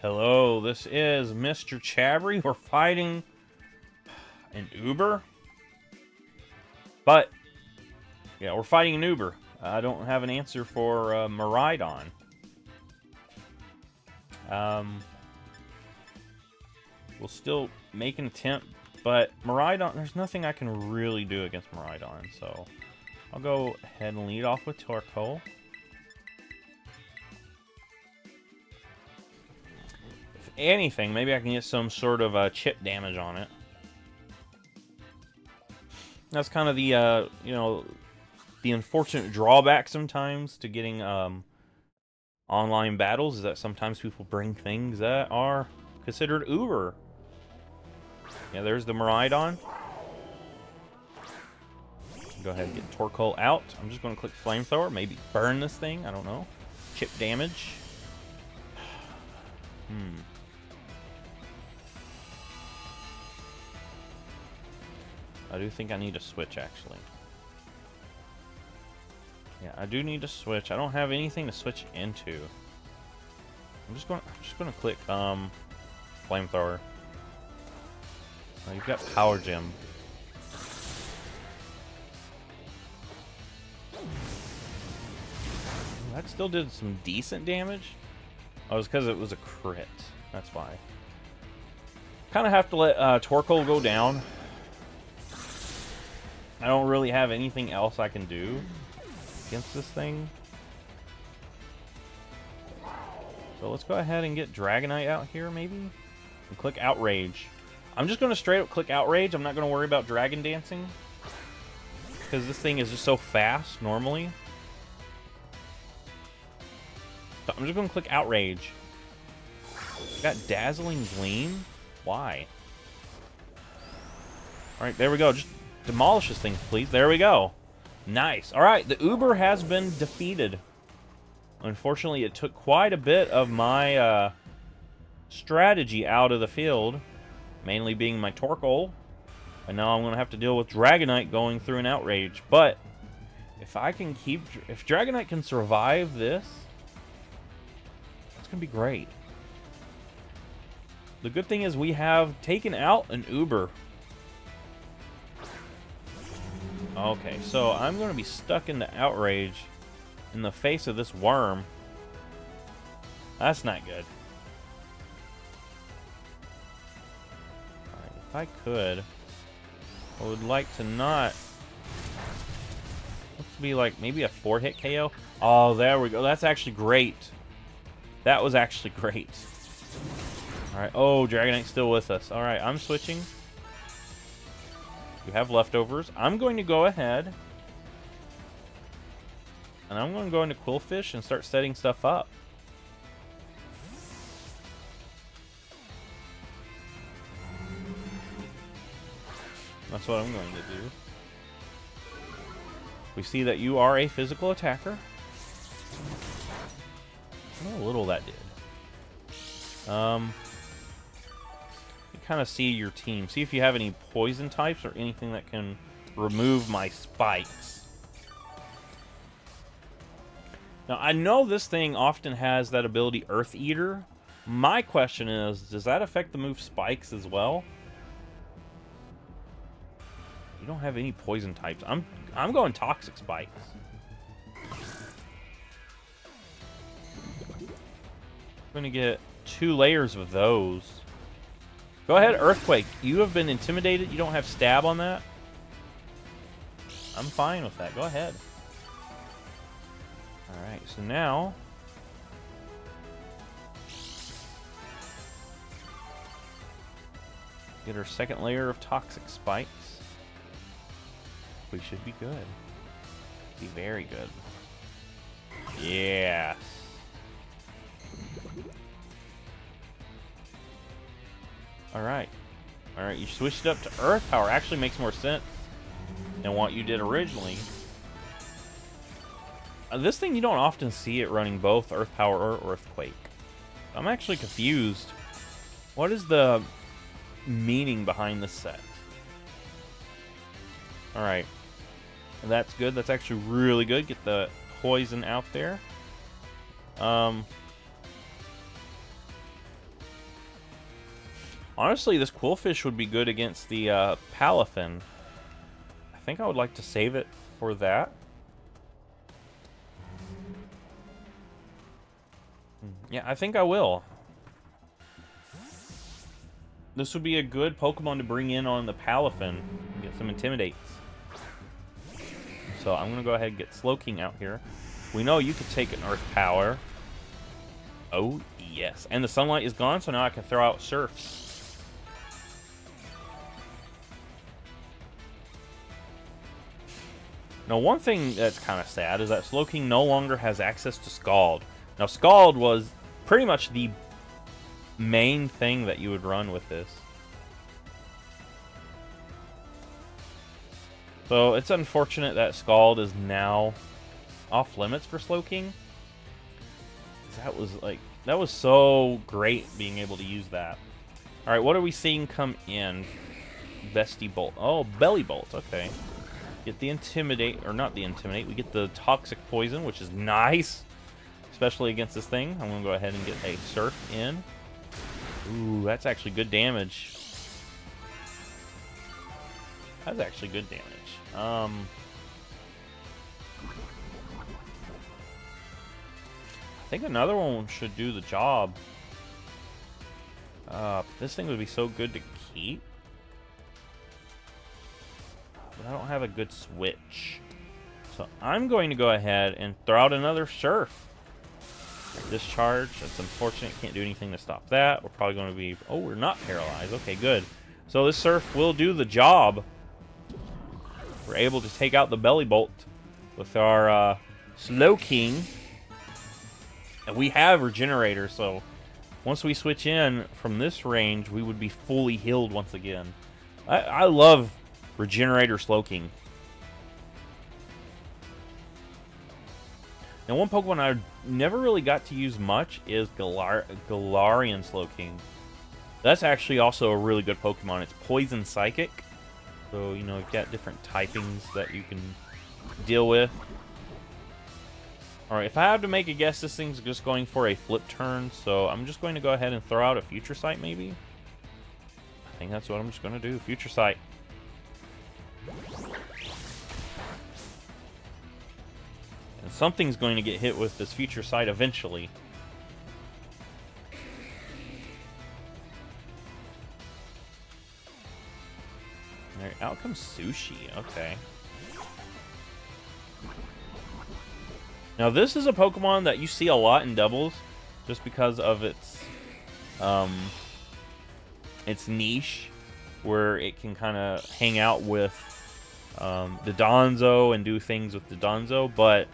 Hello, this is MrChabry. We're fighting an Uber. But, yeah, we're fighting an Uber. I don't have an answer for Miraidon. We'll still make an attempt, but Miraidon, there's nothing I can really do against Miraidon, so I'll go ahead and lead off with Torkoal. If anything, maybe I can get some sort of chip damage on it. That's kind of the, you know, the unfortunate drawback sometimes to getting online battles is that sometimes people bring things that are considered Uber. Yeah, there's the Miraidon. Go ahead and get Torkoal out. I'm just going to click Flamethrower. Maybe burn this thing. I don't know. Chip damage. I do think I need to switch, actually. Yeah, I do need to switch. I don't have anything to switch into. I'm just going to click Flamethrower. Oh, you've got Power Gem. That still did some decent damage. Oh, it was because it was a crit. That's why. Kind of have to let Torkoal go down. I don't really have anything else I can do against this thing. So let's go ahead and get Dragonite out here, maybe? And click Outrage. I'm just going to straight up click Outrage. I'm not going to worry about Dragon Dancing, because this thing is just so fast, normally. So I'm just going to click Outrage. Got Dazzling Gleam? Why? Alright, there we go. Just demolish this thing, please. There we go. Nice. Alright, the Uber has been defeated. Unfortunately, it took quite a bit of my strategy out of the field. Mainly being my Torkoal. And now I'm going to have to deal with Dragonite going through an Outrage. But if I can keep... if Dragonite can survive this, that's going to be great. The good thing is we have taken out an Uber. Okay, so I'm going to be stuck in the Outrage in the face of this worm. That's not good. Alright, if I could, I would like to not... looks to be like maybe a 4-hit KO. Oh, there we go. That's actually great. That was actually great. Alright, oh, Dragonite's still with us. Alright, I'm switching. We have leftovers. I'm going to go ahead and I'm going to go into Quillfish and start setting stuff up. That's what I'm going to do. We see that you are a physical attacker. How little that did. Kind of see your team. See if you have any poison types or anything that can remove my spikes. Now, I know this thing often has that ability Earth Eater. My question is, does that affect the move Spikes as well? You don't have any poison types. I'm going Toxic Spikes. I'm going to get 2 layers of those. Go ahead, Earthquake. You have been intimidated. You don't have stab on that. I'm fine with that. Go ahead. Alright, so now... get our second layer of Toxic Spikes. We should be good. Be very good. Yes. Alright. Alright, you switched up to Earth Power. Actually makes more sense than what you did originally. This thing, you don't often see it running both Earth Power or Earthquake. I'm actually confused. What is the meaning behind this set? Alright. That's good. That's actually really good. Get the poison out there. Honestly, this Quillfish would be good against the Palafin. I think I would like to save it for that. Yeah, I think I will. This would be a good Pokemon to bring in on the Palafin. Get some Intimidates. So I'm going to go ahead and get Slowking out here. We know you could take an Earth Power. Oh, yes. And the Sunlight is gone, so now I can throw out Surf. Now, one thing that's kind of sad is that Slowking no longer has access to Scald. Now, Scald was pretty much the main thing that you would run with this. So, it's unfortunate that Scald is now off limits for Slowking. That was so great being able to use that. Alright, what are we seeing come in? Bestie Bolt. Oh, Belly Bolt. Okay. Get the Intimidate, or not the Intimidate, we get the Toxic Poison, which is nice. Especially against this thing. I'm going to go ahead and get a Surf in. Ooh, that's actually good damage. That's actually good damage. I think another one should do the job. This thing would be so good to keep. But I don't have a good switch. So I'm going to go ahead and throw out another Surf. Discharge. That's unfortunate. Can't do anything to stop that. We're probably going to be... Oh, we're not paralyzed. Okay, good. So this Surf will do the job. We're able to take out the Belly Bolt with our Slowking. And we have Regenerator, so once we switch in from this range, we would be fully healed once again. I love Regenerator Slowking. Now, one Pokemon I never really got to use much is Galarian Slowking. That's actually also a really good Pokemon. It's Poison Psychic. So, you know, you've got different typings that you can deal with. Alright, if I have to make a guess, this thing's just going for a flip turn. So, I'm just going to go ahead and throw out a Future Sight, maybe? I think that's what I'm just going to do. Future Sight. And something's going to get hit with this Future Sight eventually. Alright, out comes Sushi. Okay. Now, this is a Pokemon that you see a lot in doubles just because of its niche, where it can kind of hang out with the Donzo and do things with the Donzo, but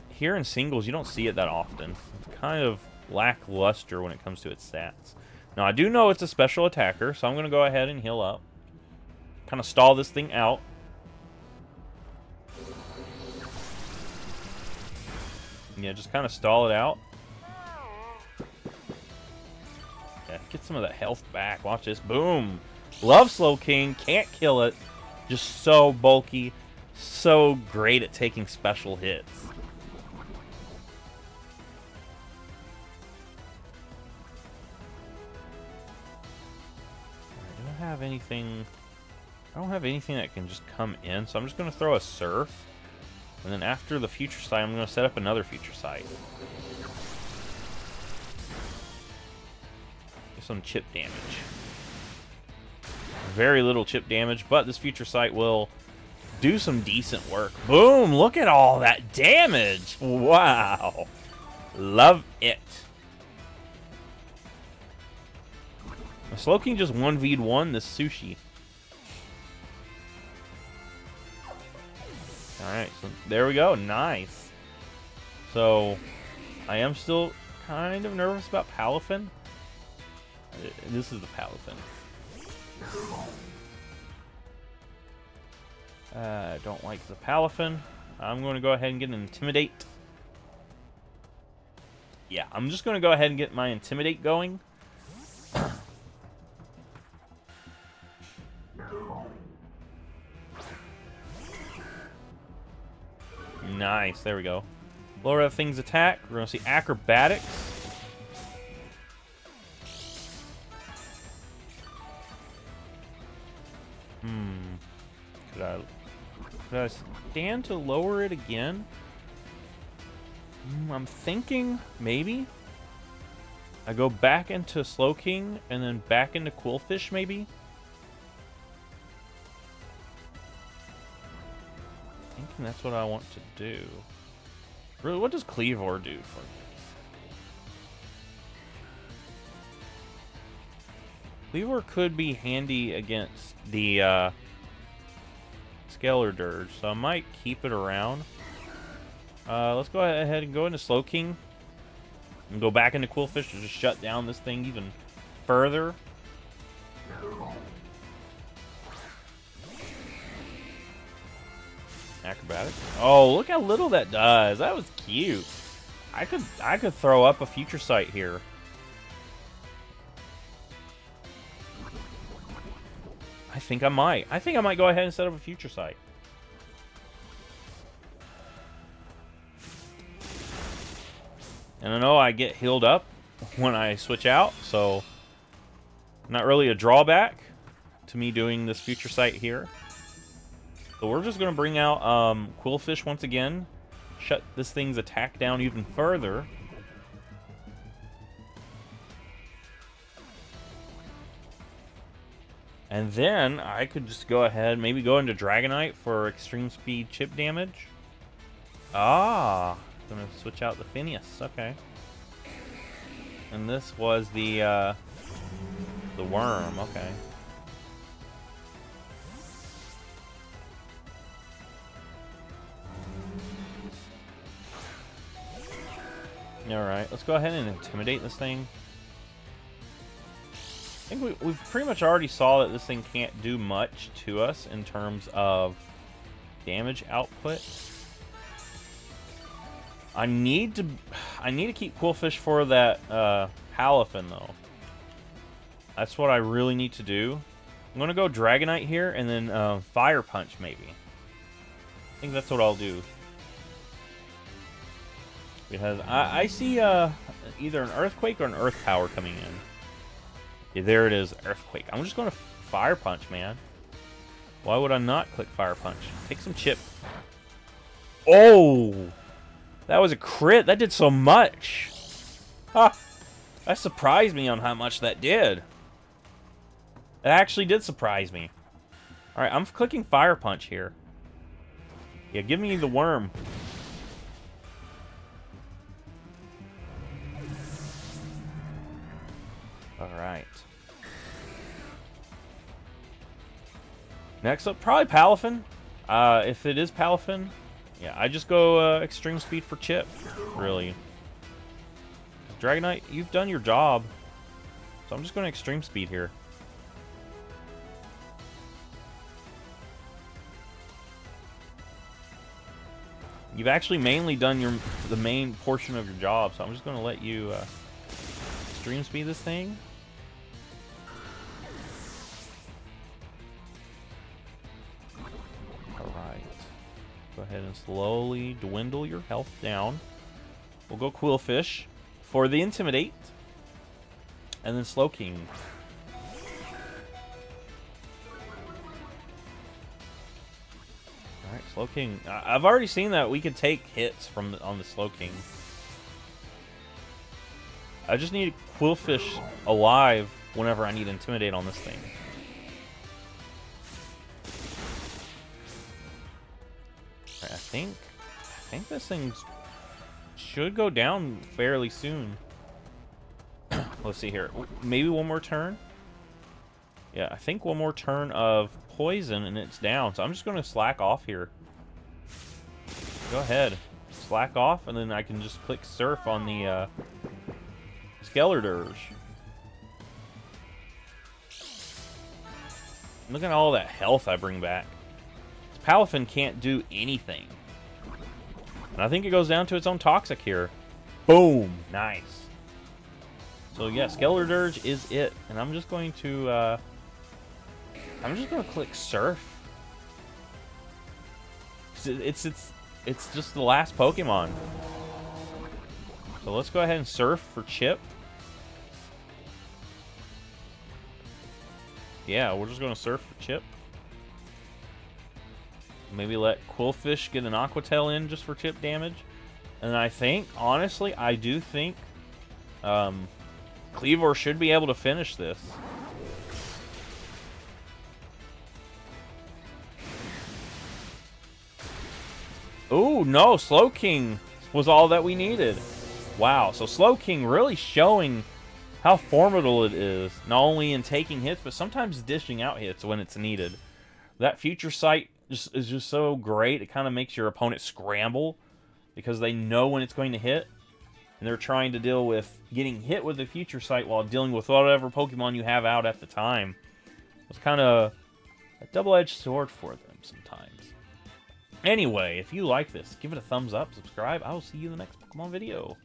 here in singles, you don't see it that often. It's kind of lackluster when it comes to its stats. Now, I do know it's a special attacker, so I'm going to go ahead and heal up. Kind of stall this thing out. Yeah, just kind of stall it out. Yeah, get some of that health back. Watch this. Boom. Love Slowking. Can't kill it. Just so bulky. So great at taking special hits. I don't have anything... I don't have anything that can just come in, so I'm just going to throw a Surf. And then after the Future Sight, I'm going to set up another Future Sight. Get some chip damage. Very little chip damage, but this Future Sight will do some decent work. Boom! Look at all that damage! Wow! Love it. Slowking just 1v1 this Sushi. Alright, so there we go. Nice. So, I am still kind of nervous about Palafin. This is the Palafin. I don't like the Palafin. I'm going to go ahead and get an Intimidate. Yeah, I'm just going to go ahead and get my Intimidate going. Nice, there we go. Lower that thing's attack. We're going to see Acrobatics. Could I stand to lower it again? I'm thinking maybe I go back into Slowking and then back into Quillfish maybe? Thinking that's what I want to do. Really, what does Cleavor do for me? Cleavor could be handy against the Scalar Dirge, so I might keep it around. Let's go ahead and go into Slowking and go back into Quillfish to just shut down this thing even further. Acrobatic. Oh, look how little that does. That was cute. I could throw up a Future Sight here. I think I might. I think I might go ahead and set up a Future Sight. And I know I get healed up when I switch out, so not really a drawback to me doing this Future Sight here. So we're just going to bring out Quillfish once again, shut this thing's attack down even further. And then I could just go ahead, maybe go into Dragonite for extreme speed chip damage. Ah, gonna switch out the Phineas. Okay. And this was the worm. Okay. All right, let's go ahead and intimidate this thing. I think we've pretty much already saw that this thing can't do much to us in terms of damage output. I need to keep Quillfish for that Palafin though. That's what I really need to do. I'm gonna go Dragonite here and then Fire Punch maybe. I think that's what I'll do. Because I see either an Earthquake or an Earth Power coming in. Yeah, there it is, Earthquake. I'm just going to Fire Punch, man. Why would I not click Fire Punch? Take some chip. Oh! That was a crit. That did so much. Ha! That surprised me on how much that did. It actually did surprise me. Alright, I'm clicking Fire Punch here. Yeah, give me the worm. Alright. Next up, probably Palafin. If it is Palafin, yeah, I just go extreme speed for chip, really. Dragonite, you've done your job. So I'm just going to extreme speed here. You've actually mainly done the main portion of your job, so I'm just going to let you extreme speed this thing. Alright. Go ahead and slowly dwindle your health down. We'll go Quillfish for the Intimidate. And then Slowking. Alright, Slowking. I've already seen that we could take hits on the Slowking. I just need Quillfish alive whenever I need Intimidate on this thing. Right, I think this thing should go down fairly soon. Let's see here. Maybe one more turn? Yeah, I think one more turn of poison and it's down. So I'm just going to slack off here. Go ahead. Slack off and then I can just click Surf on the Scalar Dirge. Look at all that health I bring back. This Palafin can't do anything. And I think it goes down to its own Toxic here. Boom! Nice. So yeah, Scalar Dirge is it. And I'm just going to click Surf. It's just the last Pokemon. So let's go ahead and Surf for Chip. Yeah, we're just going to Surf for Chip. Maybe let Quillfish get an Aqua Tail in just for chip damage. And I think, honestly, I do think Cleavor should be able to finish this. Ooh, no, Slowking was all that we needed. Wow, so Slowking really showing how formidable it is, not only in taking hits, but sometimes dishing out hits when it's needed. That Future Sight is just so great. It kind of makes your opponent scramble because they know when it's going to hit, and they're trying to deal with getting hit with the Future Sight while dealing with whatever Pokemon you have out at the time. It's kind of a double-edged sword for them sometimes. Anyway, if you like this, give it a thumbs up, subscribe. I will see you in the next Pokemon video.